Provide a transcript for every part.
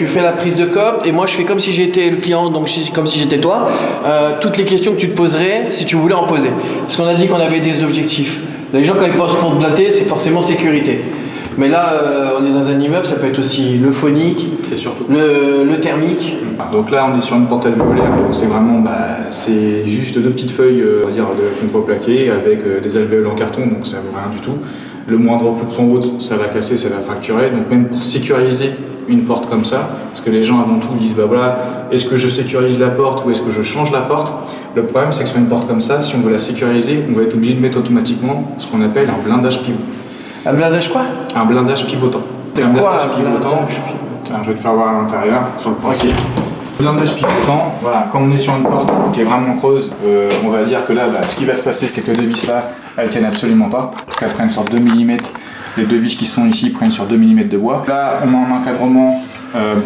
tu fais la prise de COP et moi je fais comme si j'étais le client, donc comme si j'étais toi. Toutes les questions que tu te poserais si tu voulais en poser. Parce qu'on a dit qu'on avait des objectifs. Les gens quand ils pensent porte blindée, c'est forcément sécurité. Mais là, on est dans un immeuble, ça peut être aussi le phonique, c'est surtout le thermique. Donc là, on est sur une porte alvéolaire, donc c'est vraiment, c'est juste 2 petites feuilles, on va dire, de contreplaqué avec des alvéoles en carton, donc ça vaut rien du tout. Le moindre coup de son haute, ça va casser, ça va fracturer. Donc même pour sécuriser une porte comme ça, parce que les gens avant tout disent, est-ce que je sécurise la porte ou est-ce que je change la porte? Le problème, c'est que sur une porte comme ça, si on veut la sécuriser, on va être obligé de mettre automatiquement ce qu'on appelle un blindage pivot. Un blindage quoi? Un blindage pivotant. C'est un blindage pivotant. Tiens, je vais te faire voir à l'intérieur, sur le principe. Blindage pivotant, voilà, quand on est sur une porte qui est vraiment creuse, on va dire que là, ce qui va se passer, c'est que les deux vis là, elles tiennent absolument pas, parce qu'elles prennent sur 2 mm. Les 2 vis qui sont ici prennent sur 2 mm de bois. Là, on a un encadrement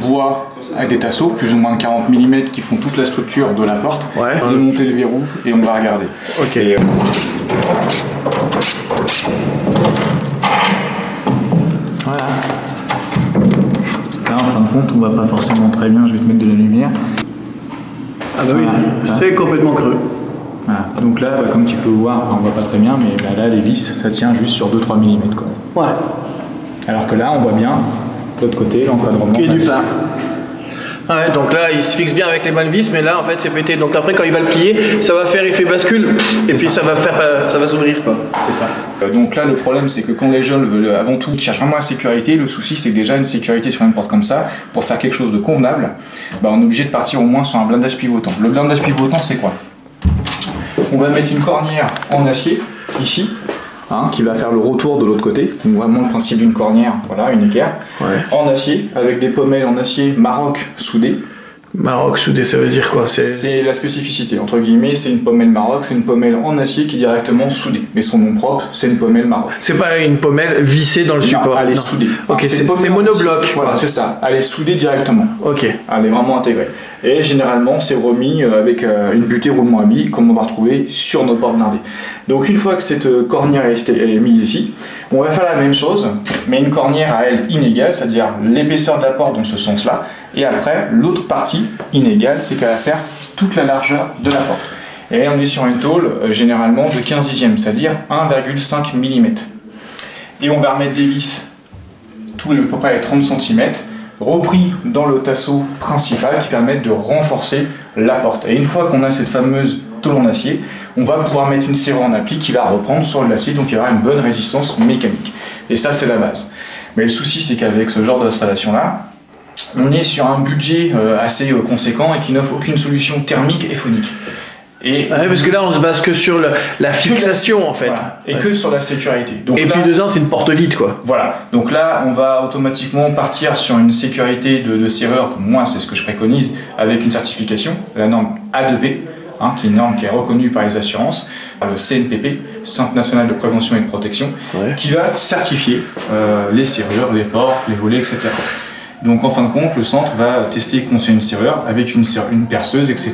bois avec des tasseaux, plus ou moins de 40 mm, qui font toute la structure de la porte. Ouais. Démonter le verrou et on va regarder. Ok. Voilà. Là, en fin de compte, on va pas forcément très bien. Je vais te mettre de la lumière. Ah bah oui, voilà. C'est complètement creux. Voilà. Donc là, comme tu peux voir, on voit pas très bien, mais là, les vis, ça tient juste sur 2-3 mm. Quoi. Ouais. Alors que là, on voit bien, de l'autre côté, l'encadrement. Qui est du plat. Ouais, donc là, il se fixe bien avec les bonnes vis, mais là, en fait, c'est pété. Donc après, quand il va le plier, ça va faire effet bascule, et puis ça va s'ouvrir, quoi. C'est ça. Donc là, le problème, c'est que quand les jeunes veulent, avant tout, ils cherchent vraiment la sécurité, le souci, c'est que déjà, une sécurité sur une porte comme ça, pour faire quelque chose de convenable, on est obligé de partir au moins sur un blindage pivotant. Le blindage pivotant, c'est quoi? On va mettre une cornière en acier, ici, qui va faire le retour de l'autre côté. Donc vraiment le principe d'une cornière, voilà, une équerre, en acier, avec des pommelles en acier Maroc soudées. Maroc soudé, ça veut dire quoi? C'est la spécificité, entre guillemets, c'est une pommelle Maroc, c'est une pommelle en acier qui est directement soudée. Mais son nom propre, c'est une pommelle Maroc. C'est pas une pommelle vissée dans le support? Non, elle est soudée. Ok, c'est monobloc. Voilà, c'est ça, elle est soudée directement. Ok. Elle est vraiment intégrée. Et généralement, c'est remis avec une butée roulement à billes, comme on va retrouver sur nos portes blindées. Donc une fois que cette cornière est mise ici, on va faire la même chose, mais une cornière à elle inégale, c'est-à-dire l'épaisseur de la porte dans ce sens-là, et après, l'autre partie inégale, c'est qu'elle va faire toute la largeur de la porte. Et on est sur une tôle généralement de 15/10, c'est-à-dire 1,5 mm. Et on va remettre des vis tous les à peu près 30 cm, repris dans le tasseau principal qui permettent de renforcer la porte. Et une fois qu'on a cette fameuse tôle en acier, on va pouvoir mettre une serrure en appli qui va reprendre sur l'acier, donc il y aura une bonne résistance mécanique. Et ça, c'est la base. Mais le souci, c'est qu'avec ce genre d'installation-là, on est sur un budget assez conséquent et qui n'offre aucune solution thermique et phonique. Et parce que là, on se base que sur la fixation, en fait. Voilà, et que sur la sécurité. Donc et là, puis dedans, c'est une porte vide, quoi. Voilà. Donc là, on va automatiquement partir sur une sécurité de serrure, comme moi, c'est ce que je préconise, avec une certification, la norme A2P, qui est une norme qui est reconnue par les assurances, par le CNPP, Centre National de Prévention et de Protection, qui va certifier les serrures, les portes, les volets, etc. Donc en fin de compte, le centre va tester qu'on c'est une serrure avec une perceuse, etc.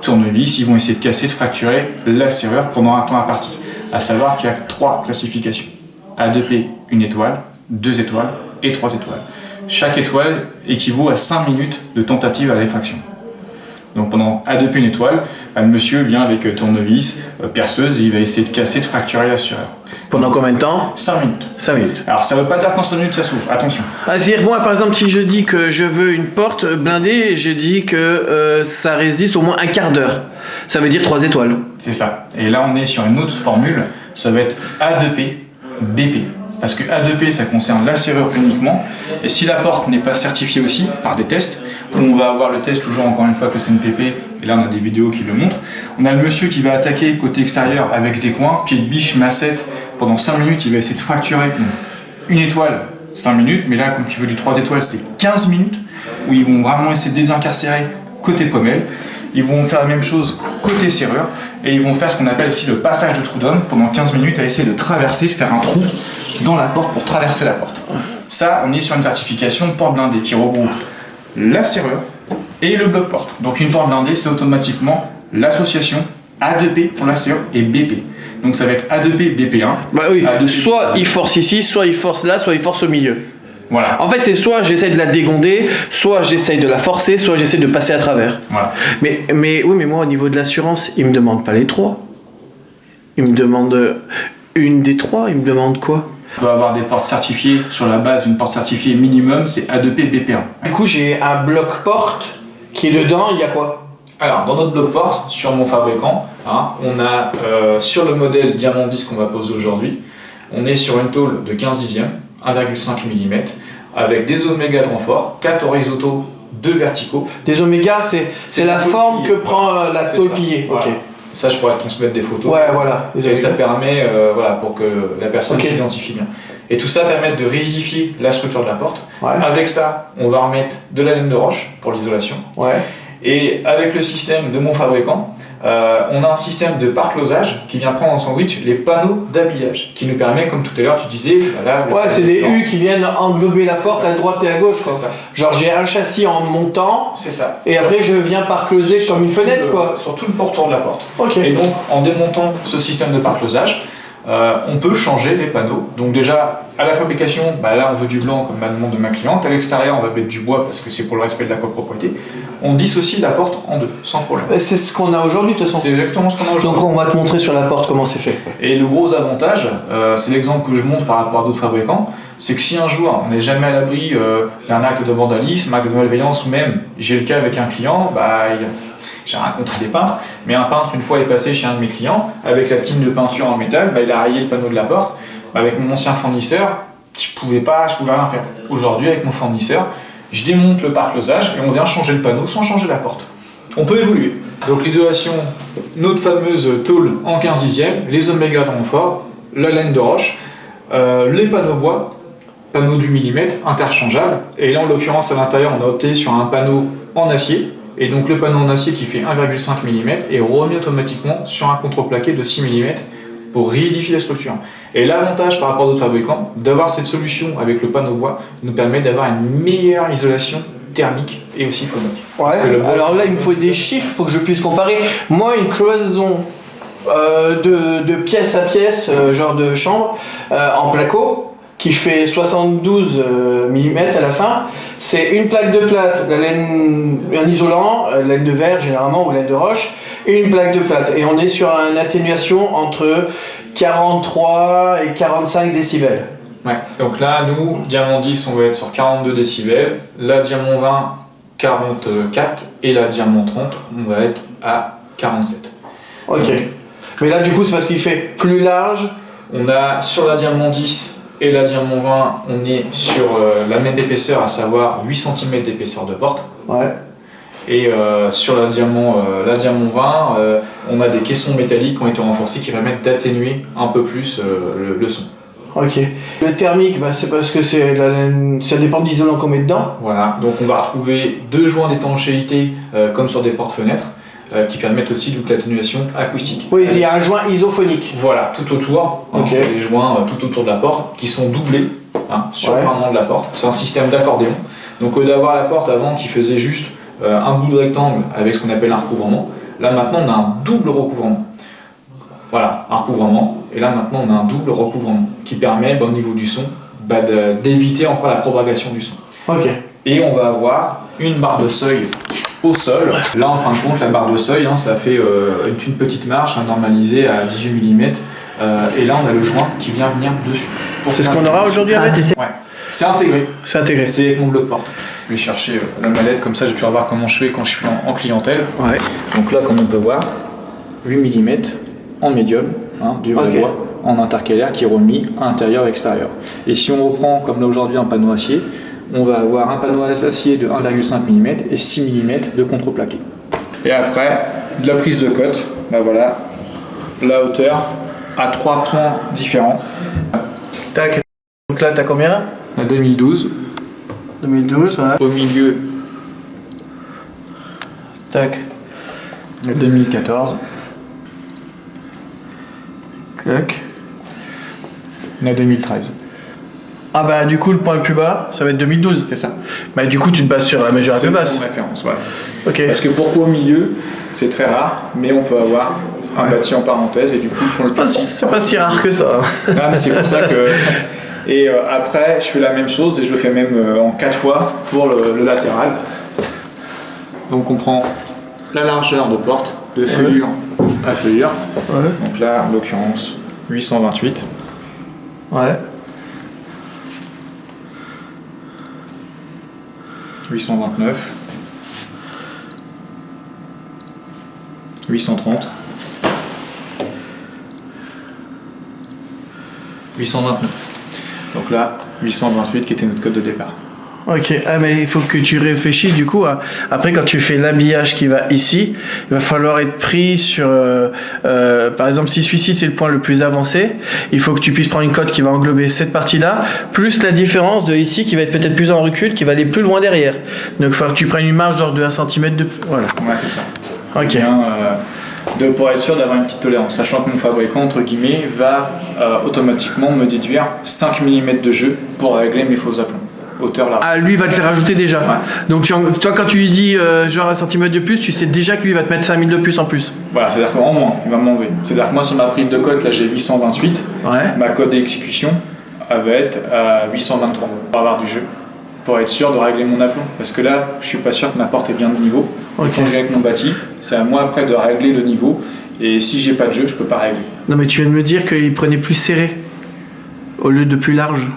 Tournevis, ils vont essayer de casser, de fracturer la serrure pendant un temps imparti. À savoir qu'il y a 3 classifications. A2P, 1 étoile, 2 étoiles et 3 étoiles. Chaque étoile équivaut à 5 minutes de tentative à l'effraction. Donc pendant A2P, 1 étoile, le monsieur vient avec tournevis, perceuse, et il va essayer de casser, de fracturer la serrure. Pendant combien de temps? 5 minutes. 5 minutes. Alors ça ne veut pas dire qu'en 5 minutes ça s'ouvre, attention. C'est-à-dire, moi par exemple, si je dis que je veux une porte blindée, je dis que ça résiste au moins un quart d'heure. Ça veut dire 3 étoiles. C'est ça. Et là on est sur une autre formule, ça va être A2P, BP. Parce que A2P ça concerne la serrure uniquement, et si la porte n'est pas certifiée aussi par des tests, où on va avoir le test toujours encore une fois avec le CNPP, et là on a des vidéos qui le montrent, on a le monsieur qui va attaquer côté extérieur avec des coins, pied de biche, massette, pendant 5 minutes il va essayer de fracturer. Donc, 1 étoile, 5 minutes, mais là comme tu veux du 3 étoiles c'est 15 minutes, où ils vont vraiment essayer de désincarcérer côté pommelle, ils vont faire la même chose côté serrure, et ils vont faire ce qu'on appelle aussi le passage de trou d'homme pendant 15 minutes à essayer de traverser, de faire un trou dans la porte pour traverser la porte. Ça, on est sur une certification de porte blindée qui regroupe la serrure et le bloc-porte. Donc une porte blindée, c'est automatiquement l'association A2P pour la serrure et BP. Donc ça va être A2P BP1. Bah oui, A2P, soit il force ici, soit il force là, soit il force au milieu. Voilà. En fait, c'est soit j'essaie de la dégonder, soit j'essaie de la forcer, soit j'essaie de passer à travers. Voilà. Mais oui, mais moi, au niveau de l'assurance, ils me demandent pas les 3. Ils me demandent une des 3. Ils me demandent quoi? On doit avoir des portes certifiées. Sur la base d'une porte certifiée minimum, c'est A2P BP1. Du coup, j'ai un bloc porte qui est dedans. Il y a quoi? Alors, dans notre bloc porte, sur mon fabricant, hein, on a sur le modèle Diamant 10 qu'on va poser aujourd'hui, on est sur une tôle de 15 dixièmes, 1,5 mm, avec des omégas de renfort, 4 horizontaux, 2 verticaux. Des omégas, c'est la forme que prend la tôle pliée. Voilà. Ok. Ça, je pourrais te transmettre des photos. Ouais, voilà. Et ça permet, voilà, pour que la personne s'identifie bien. Et tout ça permet de rigidifier la structure de la porte. Ouais. Avec ça, on va remettre de la laine de roche pour l'isolation. Ouais. Et avec le système de mon fabricant, on a un système de par-closage qui vient prendre en sandwich les panneaux d'habillage, qui nous permet, comme tout à l'heure tu disais, voilà, Ouais, c'est des U qui viennent englober la porte à droite et à gauche. C'est ça. Genre j'ai un châssis en montant, C'est ça. et après je viens par closer comme une fenêtre, quoi. Sur tout le pourtour de la porte. Ok. Et donc, en démontant ce système de par-closage, on peut changer les panneaux. Donc déjà, à la fabrication, là on veut du blanc comme la demande de ma cliente. À l'extérieur, on va mettre du bois parce que c'est pour le respect de la copropriété. On dissocie la porte en deux, sans problème. C'est ce qu'on a aujourd'hui, de toute façon. C'est exactement ce qu'on a aujourd'hui. Donc on va te montrer sur la porte comment c'est fait. Et le gros avantage, c'est l'exemple que je montre par rapport à d'autres fabricants, c'est que si un jour on n'est jamais à l'abri d'un acte de vandalisme, un acte de malveillance, ou même, j'ai le cas avec un client, j'ai rencontré des peintres, mais un peintre, une fois, est passé chez un de mes clients, avec la tine de peinture en métal, il a rayé le panneau de la porte. Avec mon ancien fournisseur, je pouvais rien faire. Aujourd'hui, avec mon fournisseur, je démonte le pare-closage et on vient changer le panneau sans changer la porte. On peut évoluer. Donc l'isolation, notre fameuse tôle en 15 dixièmes, les omégas de renfort, la laine de roche, les panneaux bois, panneaux du millimètre, interchangeables. Et là, en l'occurrence, à l'intérieur, on a opté sur un panneau en acier. Et donc le panneau en acier qui fait 1,5 mm est remis automatiquement sur un contreplaqué de 6 mm pour rigidifier la structure. Et l'avantage par rapport à d'autres fabricants, d'avoir cette solution avec le panneau bois, nous permet d'avoir une meilleure isolation thermique et aussi phonique. Ouais, alors là il me faut des chiffres, il faut que je puisse comparer. Moi, une cloison de pièce à pièce, genre de chambre, en placo, qui fait 72 mm à la fin, c'est une plaque de plate, un isolant, laine de verre généralement ou laine de roche, et une plaque de plate. Et on est sur une atténuation entre 43 et 45 décibels. Ouais, donc là, nous, Diamant 10, on va être sur 42 décibels, la Diamant 20, 44, et la Diamant 30, on va être à 47. Ok. Donc, mais là, du coup, c'est parce qu'il fait plus large. On a sur la Diamant 10 et la Diamant 20, on est sur la même épaisseur, à savoir 8 cm d'épaisseur de porte. Ouais. Et sur la Diamant 20, on a des caissons métalliques qui ont été renforcés qui permettent d'atténuer un peu plus le son. Ok. Le thermique, c'est parce que ça dépend de l'isolant qu'on met dedans. Voilà, donc on va retrouver deux joints d'étanchéité comme sur des portes-fenêtres qui permettent aussi de l'atténuation acoustique. Oui, il y a un joint isophonique. Voilà, tout autour, Ok. c'est les joints tout autour de la porte qui sont doublés sur le parement de la porte. C'est un système d'accordéon. Donc au lieu d'avoir la porte avant qui faisait juste un bout de rectangle avec ce qu'on appelle un recouvrement, là maintenant on a un double recouvrement. Voilà, un recouvrement, et là maintenant on a un double recouvrement qui permet au niveau du son d'éviter encore la propagation du son. Ok. Et on va avoir une barre de seuil au sol. Là en fin de compte la barre de seuil ça fait une petite marche normalisée à 18 mm et là on a le joint qui vient venir dessus. C'est ce qu'on aura aujourd'hui avec. Ouais, c'est intégré. C'est intégré. C'est avec mon bloc porte. Je vais chercher la mallette, comme ça je vais voir comment je fais quand je suis en clientèle. Ouais. Donc là, comme on peut voir, 8 mm en médium, du vrai bois, en intercalaire qui est remis à intérieur et extérieur. Et si on reprend, comme là aujourd'hui, un panneau acier, on va avoir un panneau acier de 1,5 mm et 6 mm de contreplaqué. Et après, de la prise de cote, voilà, la hauteur à 3 points différents. Tac. Donc là, t'as combien? La 2012. 2012, ouais. Au milieu, Tac. la 2014. Tac. La 2013. Ah du coup le point le plus bas, ça va être 2012. C'est ça. Du coup tu te bases sur la mesure la C'est plus une basse. bonne référence, voilà. Ok. Parce que pourquoi au milieu, c'est très rare, mais on peut avoir un bâti en parenthèse et du coup, C'est pas si rare que ça. Ah, mais c'est pour ça que Et après, je fais la même chose et je le fais même en 4 fois pour le latéral. Donc on prend la largeur de porte, de feuillure à feuillure. Ouais. Donc là, en l'occurrence, 828. Ouais. 829. 830. 829. Donc là, 828 qui était notre code de départ. Ok, ah mais il faut que tu réfléchisses du coup après quand tu fais l'habillage qui va ici, il va falloir être pris sur par exemple si celui-ci c'est le point le plus avancé, il faut que tu puisses prendre une cote qui va englober cette partie-là, plus la différence de ici qui va être peut-être plus en recul, qui va aller plus loin derrière. Donc il va falloir que tu prennes une marge d'ordre de 1 cm de... Voilà. Ouais, c'est ça. Ok. Bien, pour être sûr d'avoir une petite tolérance, sachant que mon fabricant, entre guillemets, va automatiquement me déduire 5 mm de jeu pour régler mes faux aplombs. Hauteur là. Ah, lui va te les rajouter déjà. Ouais. Donc toi quand tu lui dis genre 1 cm de plus, tu sais déjà que lui va te mettre 5 000 de plus en plus. Voilà, c'est-à-dire qu'en moins, il va m'enlever. C'est-à-dire que moi sur ma prise de cote, là j'ai 828, Ouais. ma cote d'exécution elle va être à 823 pour avoir du jeu. Pour être sûr de régler mon aplomb. Parce que là, je suis pas sûr que ma porte est bien de niveau. Ok. Quand je viens avec mon bâti, c'est à moi après de régler le niveau. Et si j'ai pas de jeu, je peux pas régler. Non mais tu viens de me dire qu'il prenait plus serré au lieu de plus large.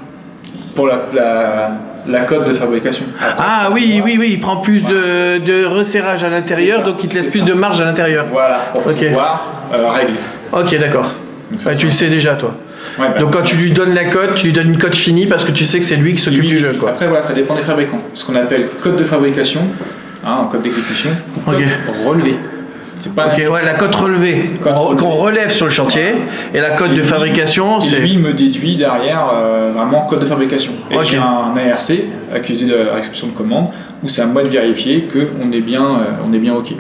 Pour la cote de fabrication. Après, Ah oui, il prend plus de resserrage à l'intérieur, C'est ça, donc il te laisse c'est plus ça. de marge à l'intérieur. Voilà, pour Ok. pouvoir régler. Ok, d'accord. Donc ça, Ouais, c'est tu le un- sais déjà, toi. Ouais, bah, Donc quand tu lui donnes la cote, tu lui donnes une cote finie parce que tu sais que c'est lui qui s'occupe oui, du jeu, quoi. Après, voilà, ça dépend des fabricants. Ce qu'on appelle code de fabrication, un code d'exécution, ou code Ok. relevé. C'est pas Ok, ouais, la cote relevée Cote relevée. qu'on relève sur le chantier, et la cote de fabrication, Et c'est... lui, il me déduit derrière vraiment code de fabrication. Et Ok. j'ai un ARC, accusé de réception de commande, où c'est à moi de vérifier qu'on est bien, OK.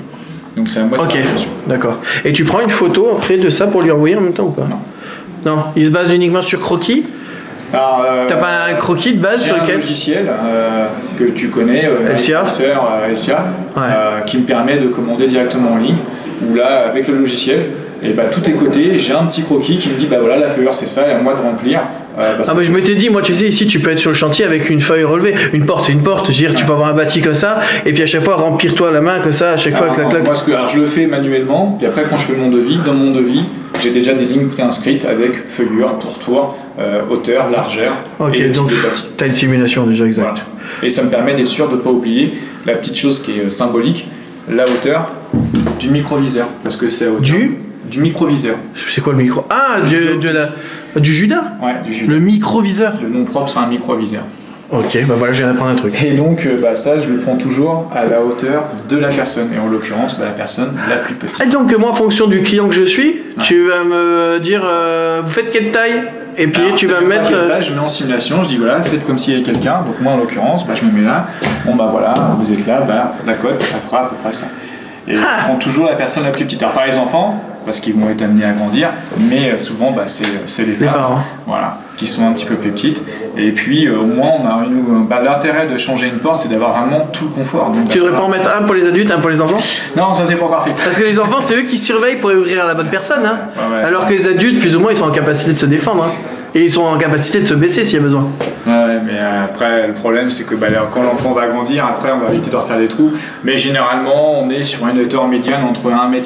Donc c'est à moi de Ok, vérification. d'accord. Et tu prends une photo après de ça pour lui envoyer en même temps ou pas? Non, il se base uniquement sur croquis. Alors, T'as pas un croquis de base j'ai sur un lequel... logiciel que tu connais, SIA. SIA, Ouais. qui me permet de commander directement en ligne. Où là, avec le logiciel, et bah, tout est coté. J'ai un petit croquis qui me dit bah voilà la feuillure c'est ça, et à moi de remplir. Ah bah je m'étais dit, moi tu sais ici tu peux être sur le chantier avec une feuille relevée, une porte c'est une porte, je veux dire tu peux avoir un bâti comme ça et puis à chaque fois remplir-toi la main comme ça, à chaque fois clac clac. Moi, alors, je le fais manuellement, puis après quand je fais mon devis, dans mon devis, j'ai déjà des lignes préinscrites avec feuillure, pourtour, hauteur, largeur Ok, et le type donc de bâti. t'as une simulation déjà exacte. Voilà. Et ça me permet d'être sûr de ne pas oublier la petite chose qui est symbolique, la hauteur du microviseur. Parce que c'est à hauteur du microviseur. C'est quoi le micro? Ah, du Judas? Ouais, du Judas. Le microviseur. Le nom propre c'est un microviseur. Ok, bah voilà, je viens d'apprendre un truc. Et donc ça je le prends toujours à la hauteur de la personne. Et en l'occurrence la personne la plus petite. Et donc moi en fonction du client que je suis, tu vas me dire vous faites quelle taille? Et puis Alors, tu c'est vas même me pas mettre... quelle taille, je mets en simulation, je dis voilà, faites comme s'il y avait quelqu'un. Donc moi en l'occurrence, je me mets là. Bon bah voilà, vous êtes là, la cote, elle fera à peu près ça. Et je prends toujours la personne la plus petite. Alors pas les enfants, parce qu'ils vont être amenés à grandir, mais souvent c'est les femmes, parents. voilà, qui sont un petit peu plus petites. Et puis au moins on a l'intérêt de changer une porte, c'est d'avoir vraiment tout le confort. Donc, Tu devrais pas en mettre un pour les adultes, un pour les enfants? Non, ça c'est pas encore fait. Parce que les enfants, c'est eux qui surveillent pour ouvrir à la bonne personne. Hein. Ouais. Alors que les adultes, plus ou moins, ils sont en capacité de se défendre. Hein. Et ils sont en capacité de se baisser s'il y a besoin. Ouais, mais après, le problème, c'est que quand l'enfant va grandir, après, on va éviter de refaire des trous. Mais généralement, on est sur une hauteur médiane entre 1,50 m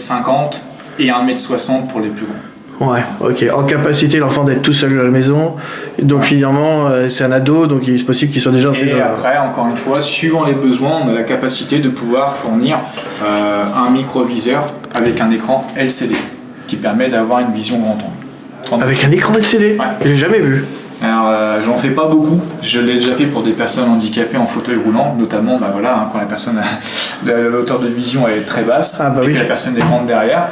et 1,60 m pour les plus grands. Ouais, ok. En capacité, l'enfant d'être tout seul à la maison. Donc, finalement, c'est un ado, donc il est possible qu'il soit déjà dans ses Et horaires. après, encore une fois, suivant les besoins, on a la capacité de pouvoir fournir un microviseur avec un écran LCD qui permet d'avoir une vision grand angle. Avec un écran LCD? Ouais. J'ai jamais vu. Alors, j'en fais pas beaucoup. Je l'ai déjà fait pour des personnes handicapées en fauteuil roulant, notamment quand la personne a l'auteur de vision est très basse et que la personne est grande derrière.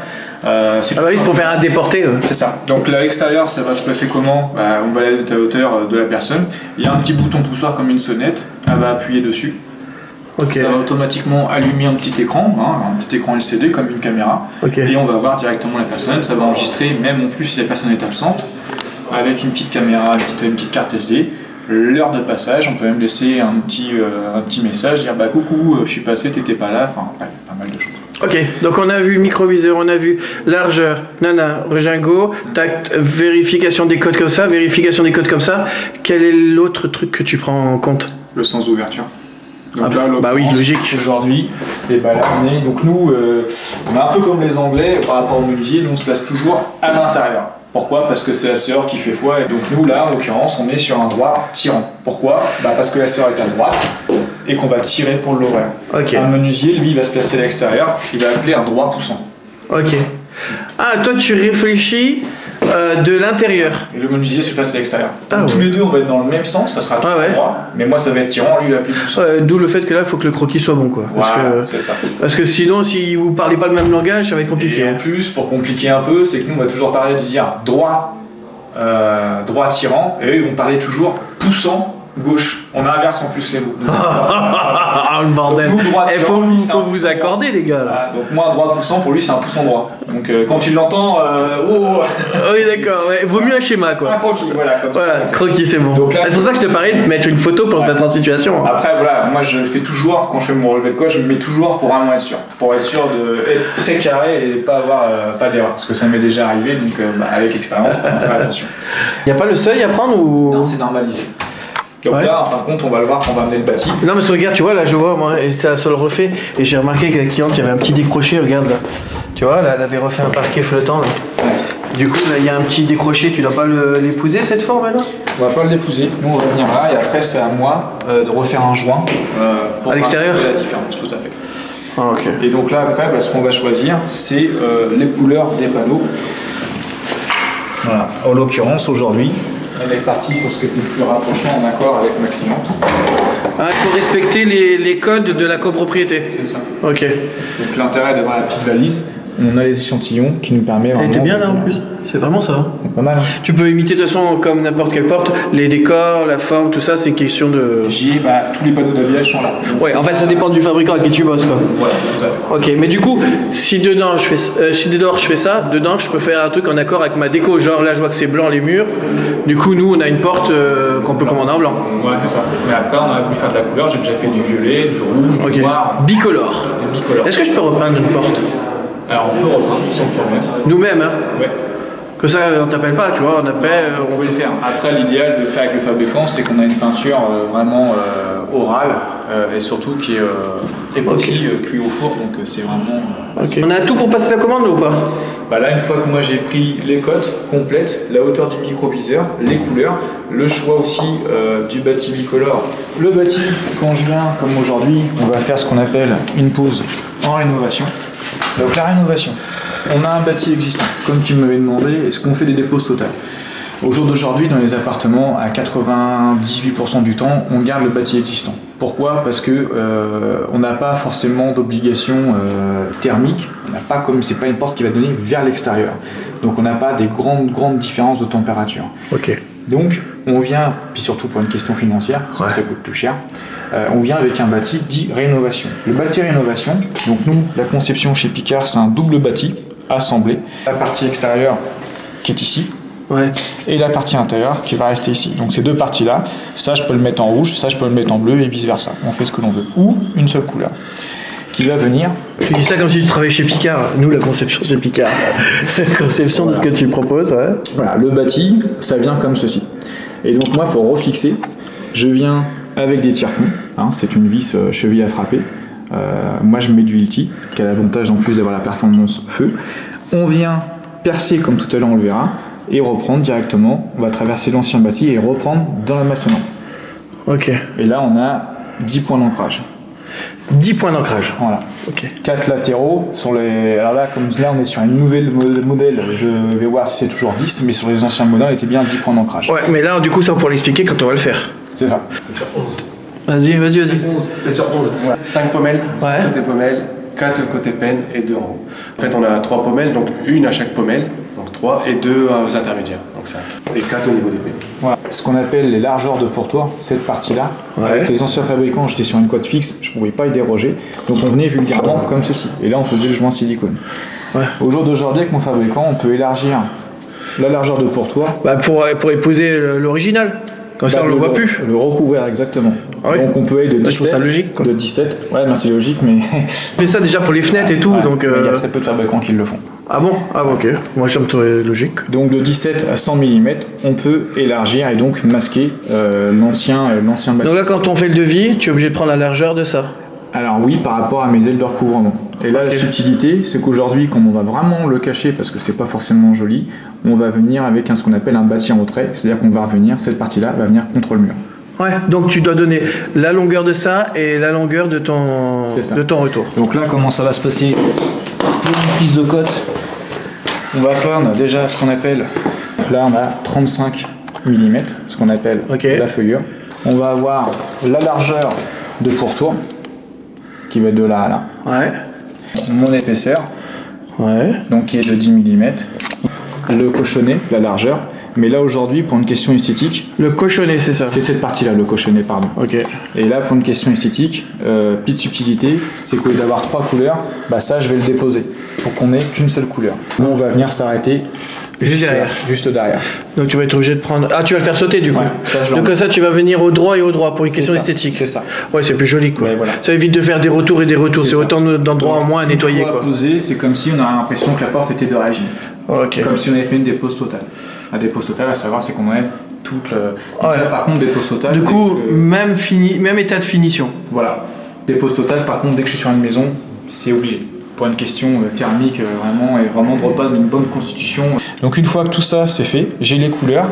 C'est pour faire un déporté. C'est ça. Donc là, à l'extérieur, ça va se passer comment? On va aller à la hauteur de la personne. Il y a un petit bouton poussoir comme une sonnette. Elle va appuyer dessus. Okay. Ça va automatiquement allumer un petit écran, un petit écran LCD comme une caméra. Okay. Et on va voir directement la personne. Ça va enregistrer, même en plus si la personne est absente, avec une petite caméra, une petite carte SD. L'heure de passage, on peut même laisser un petit message, dire bah coucou, je suis passé, t'étais pas là. Enfin, pas mal de choses. Ok, donc on a vu le microviseur, on a vu largeur, nana, Regingo, tact, vérification des codes comme ça, vérification des codes comme ça. Quel est l'autre truc que tu prends en compte? Le sens d'ouverture. Donc Ah bah oui, logique. Aujourd'hui, et bah là on est. Donc nous, on est un peu comme les Anglais par rapport au menuisier, nous on se place toujours à l'intérieur. Pourquoi? Parce que c'est la sœur qui fait foi. Et donc nous là, en l'occurrence, on est sur un droit tirant. Pourquoi? Bah parce que la sœur est à droite et qu'on va tirer pour l'horaire. Ok. Un menuisier, lui, il va se placer à l'extérieur, il va appeler un droit poussant. Ok. Ah, toi tu réfléchis de l'intérieur. Et le menuisier se place à l'extérieur. Ah Donc, ouais. tous les deux, on va être dans le même sens, ça sera tout droit, mais moi ça va être tirant, lui il va appeler poussant. D'où le fait que là, il faut que le croquis soit bon, quoi. Voilà, c'est ça. Parce que sinon, si vous parlez pas le même langage, ça va être compliqué. Et en plus, pour compliquer un peu, c'est que nous on va toujours parler de dire droit, droit tirant, et eux ils vont parler toujours poussant gauche. On inverse en plus les mots. Donc, Ah, le bordel. Donc, nous, droit Il tirant, lui, c'est un faut vous poussant accorder, les gars. Là. voilà, donc moi un droit poussant pour lui c'est un poussant droit. Donc quand tu l'entends, Oui, d'accord. Ouais. Vaut mieux un schéma, un quoi. croquis, voilà, comme Voilà, ça. croquis, c'est bon. Donc là, C'est pour ça que je te parlais de mettre une photo pour te mettre en situation. Après voilà, moi je le fais toujours, quand je fais mon relevé de coche, je me mets toujours pour vraiment être sûr. Pour être sûr d'être très carré et pas avoir pas d'erreur. Parce que ça m'est déjà arrivé, donc avec expérience, on va faire attention. Y a pas le seuil à prendre ou... Non, c'est normalisé. Donc Ouais. là, en fin de compte, on va le voir quand on va amener le bâti. Non, mais regarde, tu vois, là, je vois, moi, et ça le refait, et j'ai remarqué que la cliente, il y avait un petit décroché, regarde, là. Tu vois, là, elle avait refait un parquet flottant, là. Du coup, là, il y a un petit décroché, tu dois pas l'épouser, cette forme, là? On va pas le dépouser, nous on va venir là, et après c'est à moi de refaire un joint pour À l'extérieur marquer la différence, tout à fait. Ah, ok. Et donc là, après, ce qu'on va choisir, c'est les couleurs des panneaux. Voilà. En l'occurrence, aujourd'hui, on est parti sur ce qui était le plus rapprochant en accord avec ma cliente. Ah, il faut respecter les codes de la copropriété. C'est ça. Ok. Donc l'intérêt d'avoir la petite valise, on a les échantillons qui nous permettent vraiment... Elle était bien, là, en plus. C'est vraiment ça. Pas mal. Hein. Tu peux imiter de toute façon comme n'importe quelle porte, les décors, la forme, tout ça, c'est une question de... Tous les panneaux d'habillage sont là. Ouais, en fait, ça dépend du fabricant avec qui tu bosses, quoi. Voilà, tout à fait. Ok, mais du coup, si dedans je fais, si dehors je fais ça, dedans je peux faire un truc en accord avec ma déco. Genre là, je vois que c'est blanc les murs. Du coup, nous, on a une porte qu'on peut commander en blanc. Ouais, c'est ça. Mais après, on a voulu faire de la couleur. J'ai déjà fait du violet, du rouge, Ok. du noir, Bicolore. et bicolore. Est-ce que je peux repeindre une porte Alors, on peut reprendre sans problème. nous-mêmes, hein? Ouais. Que ça, on t'appelle pas, tu vois, on appelle. On pouvait le faire. Après, l'idéal de le faire avec le fabricant, c'est qu'on a une peinture vraiment orale et surtout qui est époxy cuit au four. Donc, c'est vraiment. Ok. On a tout pour passer la commande ou pas? Bah là, une fois que moi j'ai pris les cotes complètes, la hauteur du microviseur, les couleurs, le choix aussi du bâti bicolore. Le bâti, quand je viens, comme aujourd'hui, on va faire ce qu'on appelle une pause en rénovation. Donc la rénovation, on a un bâti existant. Comme tu m'avais demandé, est-ce qu'on fait des déposes totales? Au jour d'aujourd'hui, dans les appartements, à 98% du temps, on garde le bâti existant. Pourquoi? Parce que on n'a pas forcément d'obligation thermique. On n'a pas comme c'est pas une porte qui va donner vers l'extérieur. Donc on n'a pas des grandes différences de température. Ok. Donc on vient, puis surtout pour une question financière, parce que ça coûte plus cher. On vient avec un bâti dit rénovation. Le bâti rénovation, donc nous, la conception chez Picard, c'est un double bâti assemblé. La partie extérieure qui est ici, Ouais. et la partie intérieure qui va rester ici. Donc ces deux parties-là, ça je peux le mettre en rouge, ça je peux le mettre en bleu et vice-versa. On fait ce que l'on veut. Ou une seule couleur qui va venir. Tu dis ça comme si tu travaillais chez Picard. Nous, la conception, c'est Picard. Conception de ce que tu proposes, ouais. Voilà, le bâti, ça vient comme ceci. Et donc moi, pour refixer, je viens avec des tire-fonds. Hein, c'est une vis cheville à frapper. Moi, je mets du Hilti, qui a l'avantage en plus d'avoir la performance feu. On vient percer, comme tout à l'heure on le verra, et reprendre directement. On va traverser l'ancien bâti et reprendre dans la maçonnerie. Ok. Et là, on a 10 points d'ancrage. 10 points d'ancrage. Voilà. Ok. 4 latéraux sur les. Alors là, comme là, on est sur une nouvelle modèle. Je vais voir si c'est toujours 10, mais sur les anciens modèles, on était bien 10 points d'ancrage. Ouais, mais là, du coup, ça, on pourra l'expliquer quand on va le faire. C'est ça. T'es sur 11. Vas-y. T'es sur 11. 5 pommelles, Ouais. côté pommelle, 4 côté penne et 2 en haut. En fait, on a 3 pommelles, donc une à chaque pommelle, donc 3, et 2 aux intermédiaires, donc 5. Et 4 au niveau des pennes. Voilà. Ce qu'on appelle les largeurs de pourtour, cette partie-là. Ouais. Avec les anciens fabricants, j'étais sur une cote fixe, je ne pouvais pas y déroger. Donc on venait vulgairement comme ceci. Et là, on faisait le joint silicone. Ouais. Au jour d'aujourd'hui, avec mon fabricant, on peut élargir la largeur de pourtour. Bah, pour épouser l'original. Comme ça, on le voit plus. Le recouvrir, exactement. Ah oui. Donc on peut aller de Bah, je trouve 17. ça logique, quoi. De 17. Ouais, ben, c'est logique, mais. On fait ça déjà pour les fenêtres et tout, Ouais, donc. mais il y a très peu de fabricants qui le font. Ah bon? Ah bon, ok. Moi, ça me trouvait logique. Donc de 17 à 100 mm, on peut élargir et donc masquer l'ancien bâti. Donc là, quand on fait le devis, tu es obligé de prendre la largeur de ça. Alors oui, par rapport à mes ailes de recouvrement. Et là, la subtilité, c'est qu'aujourd'hui, comme on va vraiment le cacher parce que c'est pas forcément joli, on va venir avec ce qu'on appelle un bâti en retrait, c'est-à-dire qu'on va revenir, cette partie-là va venir contre le mur. Ouais, donc tu dois donner la longueur de ça et la longueur de ton retour. Donc là, comment ça va se passer pour une prise de cote? On va prendre déjà ce qu'on appelle, là on a 35 mm, ce qu'on appelle la feuillure. On va avoir la largeur de pourtour, qui va être de là à là. Ouais. Mon épaisseur, donc qui est de 10 mm. Le cochonnet, la largeur. Mais là aujourd'hui, pour une question esthétique... Le cochonnet, c'est ça? C'est cette partie-là, le cochonnet, pardon. Ok. Et là, pour une question esthétique, petite subtilité, c'est qu'au lieu d'avoir 3 couleurs, bah ça, je vais le déposer pour qu'on ait qu'une seule couleur. Nous, on va venir s'arrêter juste derrière. Donc tu vas être obligé de prendre... Ah, tu vas le faire sauter du coup. Ouais, ça, je donc comme ça, tu vas venir au droit et au droit pour une question esthétique. C'est ça. Ouais, c'est plus joli quoi. Ouais, voilà. Ça évite de faire des retours et des retours. C'est autant d'endroits en moins à nettoyer. Une fois posé, c'est comme si on avait l'impression que la porte était d'origine. Ok. Comme si on avait fait une dépose totale. La dépose totale, à savoir, c'est qu'on enlève toute le... Donc ça, par contre, dépose totale... Du coup, même état de finition. Voilà. Dépose totale, par contre, dès que je suis sur une maison, c'est obligé. Pour une question thermique, vraiment de repas, d'une bonne constitution. Donc une fois que tout ça c'est fait, j'ai les couleurs,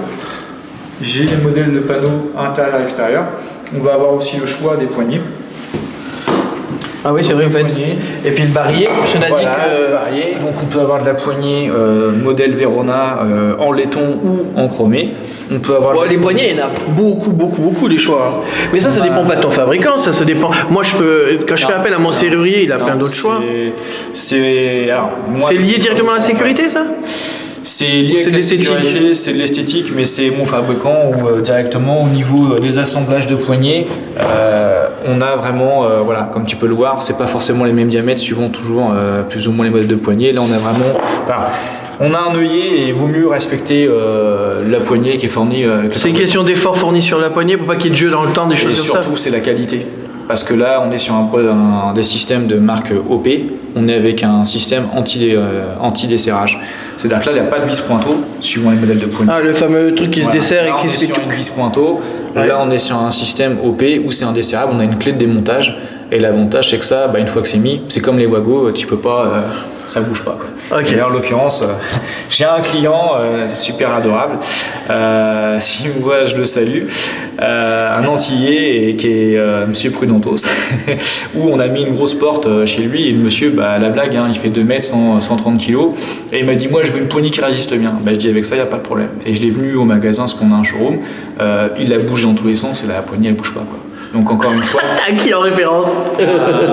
j'ai les modèles de panneaux intérieur et extérieur. On va avoir aussi le choix des poignées. Ah oui, c'est vrai, en fait. Et puis le barillet, on a dit que... Varié. Donc on peut avoir de la poignée modèle Verona en laiton ou en chromé. On peut avoir les poignées, il y en a beaucoup des choix. Mais ça dépend pas de ton fabricant, ça dépend. Moi, quand je fais appel à mon serrurier, il a plein d'autres choix. C'est lié directement à la sécurité, ça? C'est lié à la sécurité, c'est de l'esthétique, mais c'est mon fabricant ou directement au niveau des assemblages de poignées. On a vraiment, voilà, comme tu peux le voir, c'est pas forcément les mêmes diamètres suivant toujours plus ou moins les modèles de poignées. Là, on a vraiment, on a un œillet et il vaut mieux respecter la poignée qui est fournie. C'est une question d'effort fourni sur la poignée pour pas qu'il y ait de jeu dans le temps, des choses comme ça. Et surtout, c'est la qualité. Parce que là, on est sur des systèmes de marque OP, on est avec un système anti-desserrage. C'est-à-dire que là, il n'y a pas de vis pointeau, suivant les modèles de poignée. Ah, le fameux truc qui se desserre et qui se fait tout. Une vis pointeau. Là, on est sur un système OP où c'est indesserrable, on a une clé de démontage. Et l'avantage, c'est que ça, une fois que c'est mis, c'est comme les Wago, tu peux pas, ça bouge pas. Quoi. Okay. Et là, en l'occurrence, j'ai un client super adorable. S'il me voit, je le salue. Un Antillais qui est Monsieur Prudentos, où on a mis une grosse porte chez lui. Et le monsieur, la blague, il fait 2 mètres, 130 kilos. Et il m'a dit, moi, je veux une poignée qui résiste bien. Je dis, avec ça, il n'y a pas de problème. Et je l'ai venu au magasin, parce qu'on a un showroom. Il la bouge dans tous les sens et la poignée, elle bouge pas. Quoi. Donc encore une fois, t'as qui en référence?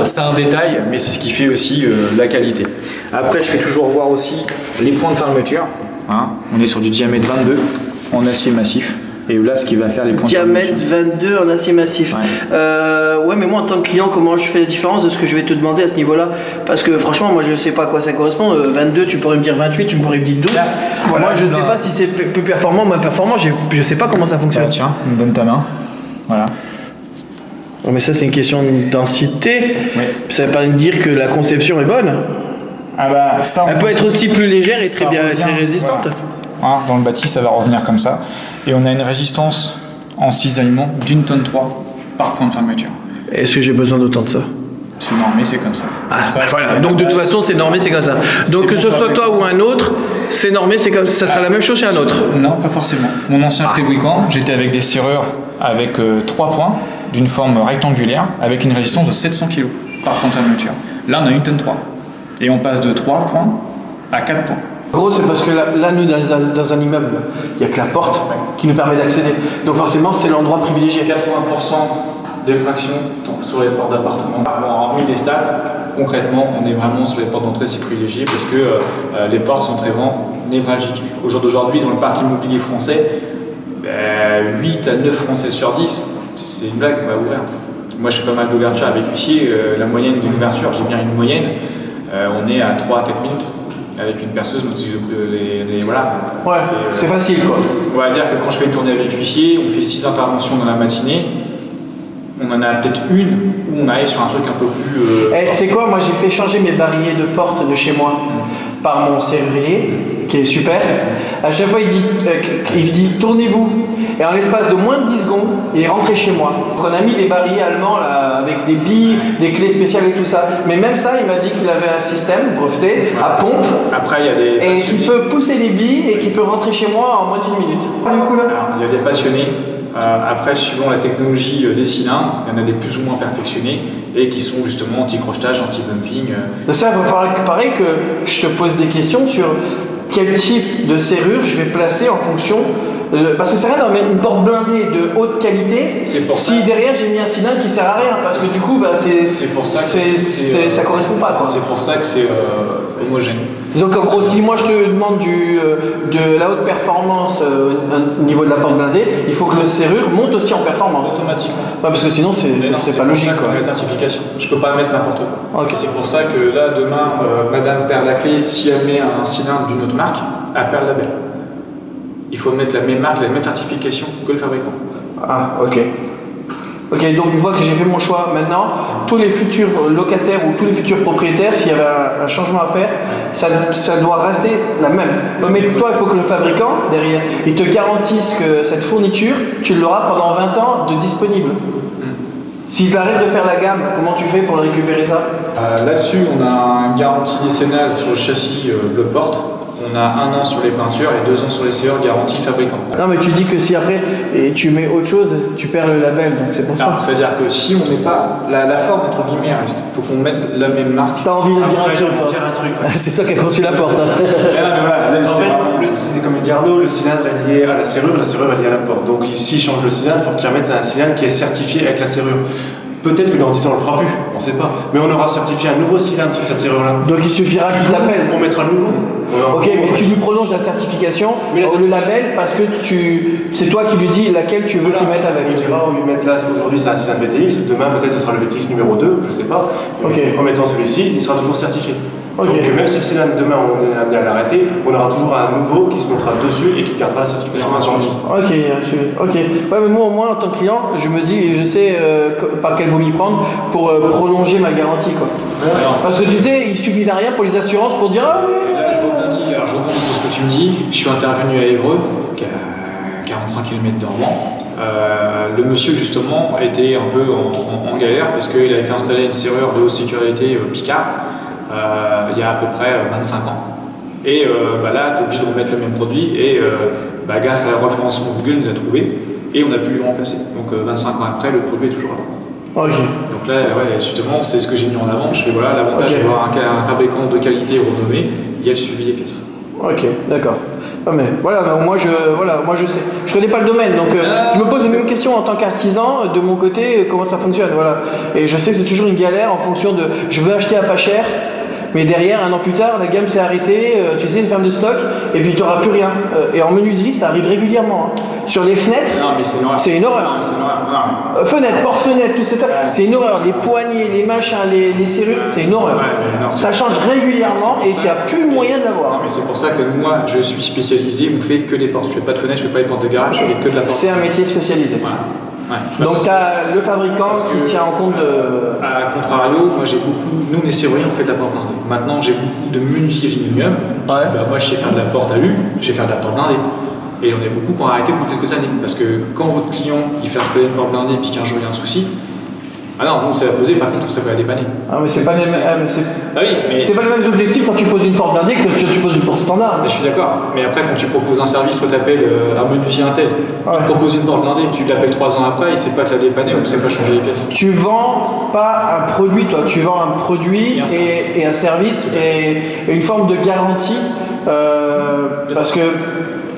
C'est un détail, mais c'est ce qui fait aussi la qualité. Après, je fais toujours voir aussi les points de fermeture. Hein. On est sur du diamètre 22 en acier massif. Et là, ce qui va faire les points de fermeture. Diamètre 22 en acier massif. Ouais, mais moi en tant que client, comment je fais la différence de ce que je vais te demander à ce niveau-là? Parce que franchement, moi je sais pas à quoi ça correspond. 22, tu pourrais me dire 28, tu pourrais me dire 12. Voilà, moi je sais pas si c'est plus performant, moins performant. Je sais pas comment ça fonctionne. Tiens, donne ta main. Voilà. Mais ça, c'est une question de densité. Oui. Ça veut pas dire que la conception est bonne. Ça, elle peut être aussi plus légère et très résistante. Voilà. Dans le bâti, ça va revenir comme ça. Et on a une résistance en cisaillement d'1,3 tonne par point de fermeture. Est-ce que j'ai besoin d'autant de ça? C'est normé, c'est comme ça. Voilà. Donc de toute façon, c'est normé, c'est comme ça. Donc que ce soit toi ou un autre, c'est normé, c'est comme ça. Ça sera la même chose chez un autre? Non, pas forcément. Mon ancien fabricant, j'étais avec des serrures avec 3 points d'une forme rectangulaire avec une résistance de 700 kg par point de fermeture. Là, on a 1,3 tonne. Et on passe de 3 points à 4 points. En gros, c'est parce que là nous, dans un immeuble, il n'y a que la porte qui nous permet d'accéder. Donc forcément, c'est l'endroit privilégié. 80% d'effraction sur les portes d'appartement. Hormis les stats, concrètement, on est vraiment sur les portes d'entrée, c'est privilégié parce que les portes sont vraiment névralgiques. Au jour d'aujourd'hui, dans le parc immobilier français, 8 à 9 Français sur 10, c'est une blague, on va ouvrir. Moi, je fais pas mal d'ouverture avec huissier. La moyenne d'une ouverture, j'ai bien une moyenne, on est à 3 à 4 minutes. avec une perceuse, on utilise voilà. Ouais, c'est facile quoi. On va dire que quand je fais une tournée avec l'huissier, on fait 6 interventions dans la matinée. On en a peut-être une où on arrive sur un truc un peu plus. Tu sais quoi, moi j'ai fait changer mes barillet de porte de chez moi par mon serrurier, qui est super. À chaque fois il dit tournez-vous. Et en l'espace de moins de 10 secondes, il est rentré chez moi. Donc on a mis des barillets allemands là, avec des billes, des clés spéciales et tout ça. Mais même ça, il m'a dit qu'il avait un système breveté à pompe. Après, il y a des. Et qui peut pousser les billes et qui peut rentrer chez moi en moins d'1 minute. Du coup là. Alors, il y a des passionnés. Après, suivant la technologie des cylindres, il y en a des plus ou moins perfectionnés et qui sont justement anti-crochetage, anti-bumping. Ça, il va falloir pareil que je te pose des questions sur quel type de serrure je vais placer en fonction. Parce que c'est rien d'en mettre une porte blindée de haute qualité si derrière j'ai mis un cylindre qui sert à rien. Parce que du coup, bah, c'est pour ça que ça correspond pas. C'est pour ça que c'est homogène. Donc en gros, si moi je te demande de la haute performance au niveau de la porte blindée, il faut que la serrure monte aussi en performance. Automatiquement. Ouais, parce que sinon ce serait pas logique. Quoi. La certification. Je peux pas mettre n'importe quoi. Okay. C'est pour ça que là, demain, madame perd la clé, si elle met un cylindre d'une autre marque, elle perd le label. Il faut mettre la même marque, la même certification que le fabricant. Ah, ok. Ok, donc une fois que j'ai fait mon choix, maintenant, tous les futurs locataires ou tous les futurs propriétaires, s'il y avait un changement à faire, ça doit rester la même. Mais toi, il faut que le fabricant, derrière, il te garantisse que cette fourniture, tu l'auras pendant 20 ans de disponible. S'ils arrêtent de faire la gamme, comment tu fais pour récupérer ça? Là-dessus, on a une garantie décennale sur le châssis bloc porte. On a 1 an sur les peintures et 2 ans sur les serrures, garantie fabricant. Non, mais tu dis que si après et tu mets autre chose, tu perds le label, donc c'est pour ça. C'est-à-dire que si on met pas la forme entre guillemets reste, il faut qu'on mette la même marque. T'as envie de dire un truc, c'est toi qui as conçu la porte. Hein. En fait, comme dit Arnaud, le cylindre est lié à la serrure est liée à la porte. Donc s'il change le cylindre, il faut qu'il remette un cylindre qui est certifié avec la serrure. Peut-être que dans 10 ans on le fera plus, on ne sait pas. Mais on aura certifié un nouveau cylindre sur cette serrure-là. Donc il suffira qu'il t'appelle. On mettra le nouveau. Ok, mais tu lui prolonges la certification, le label, parce que c'est toi qui lui dis laquelle tu veux qu'il mette avec. On dira, on lui met là, aujourd'hui c'est un cylindre VTX, demain peut-être ça sera le VTX numéro 2, je ne sais pas. Okay. En mettant celui-ci, il sera toujours certifié. Okay. Donc même si le cylindre demain on est amené à l'arrêter, on aura toujours un nouveau qui se mettra dessus et qui gardera la certification garantie. Ok. Ouais, mais moi au moins en tant que client, je me dis, je sais par quel bout m'y prendre pour prolonger ma garantie quoi. Parce que tu sais, il suffit d'un rien pour les assurances pour dire ah oui. Alors je rebondis sur ce que tu me dis. Je suis intervenu à Évreux, qui est à 45 km de Rouen. Le monsieur justement était un peu en galère parce qu'il avait fait installer une serrure de haute sécurité Picard il y a à peu près 25 ans. Et là, tu es obligé de remettre le même produit et grâce à la référencement Google, nous a trouvé et on a pu le remplacer. Donc 25 ans après, le produit est toujours là. Okay. Donc là, justement, c'est ce que j'ai mis en avant. Je fais voilà, l'avantage d'avoir un fabricant de qualité renommé, il y a le suivi des pièces. Ok, d'accord. Ah mais moi je sais. Je connais pas le domaine, donc je me pose les mêmes questions en tant qu'artisan de mon côté, comment ça fonctionne, voilà. Et je sais que c'est toujours une galère en fonction de je veux acheter à pas cher, mais derrière, 1 an plus tard, la gamme s'est arrêtée, tu sais, une ferme de stock, et puis tu n'auras plus rien. Et en menuiserie, ça arrive régulièrement. Hein. Sur les fenêtres, c'est une horreur. Fenêtres, porte-fenêtres, tout ça, c'est une horreur. Les poignées, les machins, les serrures, c'est une horreur. Ça change régulièrement et il n'y a plus moyen d'avoir. Mais c'est pour ça que moi, je suis spécialisé, on ne fait que des portes. Je ne fais pas de fenêtres, je ne fais pas les portes de garage, je fais que de la porte. C'est un métier spécialisé. Ouais. Donc tu as le fabricant qui tient en compte de... À contrario, moi j'ai beaucoup... Nous, on est serruriers, on fait de la porte blindée. Maintenant, j'ai beaucoup de menuisiers aluminium. Moi, je sais faire de la porte à U, je sais faire de la porte blindée. Et on est beaucoup qui ont arrêté au bout de quelques années. Parce que quand votre client il fait installer une porte blindée et puis qu'un jour il y a un souci, ah non, nous ça va poser, par contre ça va la dépanner. Ah mais c'est pas les mêmes. C'est pas les mêmes objectifs quand tu poses une porte blindée que quand tu poses une porte standard. Je suis d'accord, mais après quand tu proposes un service, toi t'appelles un menuisier Intel, tu proposes une porte blindée, tu l'appelles 3 ans après, il sait pas te la dépanner ou il sait pas changer les pièces. Tu vends pas un produit, toi, tu vends un produit et un service et une forme de garantie parce que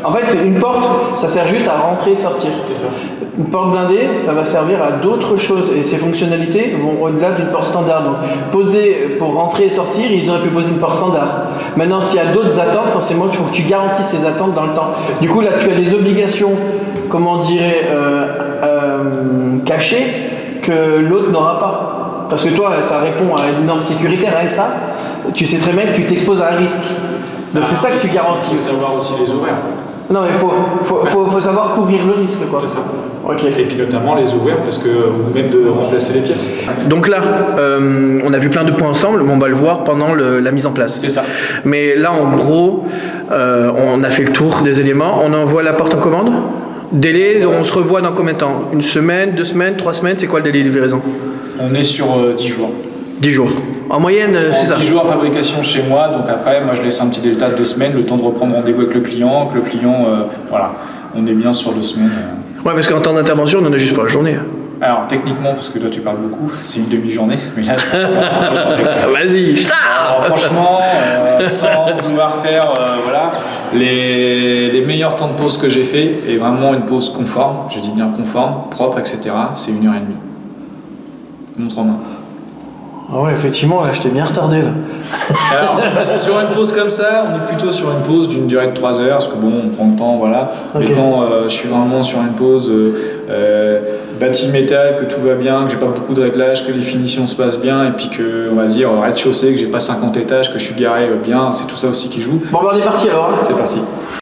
en fait une porte ça sert juste à rentrer et sortir. C'est ça. Une porte blindée, ça va servir à d'autres choses et ses fonctionnalités vont au-delà d'une porte standard. Donc, poser pour rentrer et sortir, ils auraient pu poser une porte standard. Maintenant, s'il y a d'autres attentes, forcément, il faut que tu garantisses ces attentes dans le temps. Du coup, là, tu as des obligations, comment dirais, cachées que l'autre n'aura pas. Parce que toi, ça répond à une norme sécuritaire avec ça. Tu sais très bien que tu t'exposes à un risque. Donc c'est ça que tu Il garantis. faut savoir aussi les horaires. Non mais faut savoir couvrir le risque quoi. C'est ça. Ok. Et puis notamment les horaires, parce que, ou même de remplacer les pièces. Donc là, on a vu plein de points ensemble, mais on va le voir pendant la mise en place. C'est ça. Mais là, en gros, on a fait le tour des éléments. On envoie la porte en commande. Délai, on se revoit dans combien de temps? Une semaine, 2 semaines, 3 semaines? C'est quoi le délai de livraison? On est sur 10 jours. 10 jours. En moyenne, c'est ça. 10 jours à fabrication chez moi, donc après, moi je laisse un petit delta de 2 semaines, le temps de reprendre rendez-vous avec le client. Voilà, on est bien sur 2 semaines. Ouais, parce qu'en temps d'intervention, on en a juste pour la journée. Alors techniquement, parce que toi tu parles beaucoup, c'est une demi-journée, mais là je pense Vas-y, alors, franchement, sans vouloir faire voilà, les meilleurs temps de pause que j'ai fait, et vraiment une pause conforme, je dis bien conforme, propre, etc., c'est 1h30. Montre en main. Ah ouais, effectivement, là, je t'ai bien retardé, là. Alors, sur une pause comme ça, on est plutôt sur une pause d'une durée de 3 heures, parce que bon, on prend le temps, voilà. Ok. Mais quand je suis vraiment sur une pause bâti métal, que tout va bien, que j'ai pas beaucoup de réglages, que les finitions se passent bien, et puis que, on va dire, rez-de-chaussée, que j'ai pas 50 étages, que je suis garé bien, c'est tout ça aussi qui joue. Bon, ben, on est parti alors. Hein. C'est parti.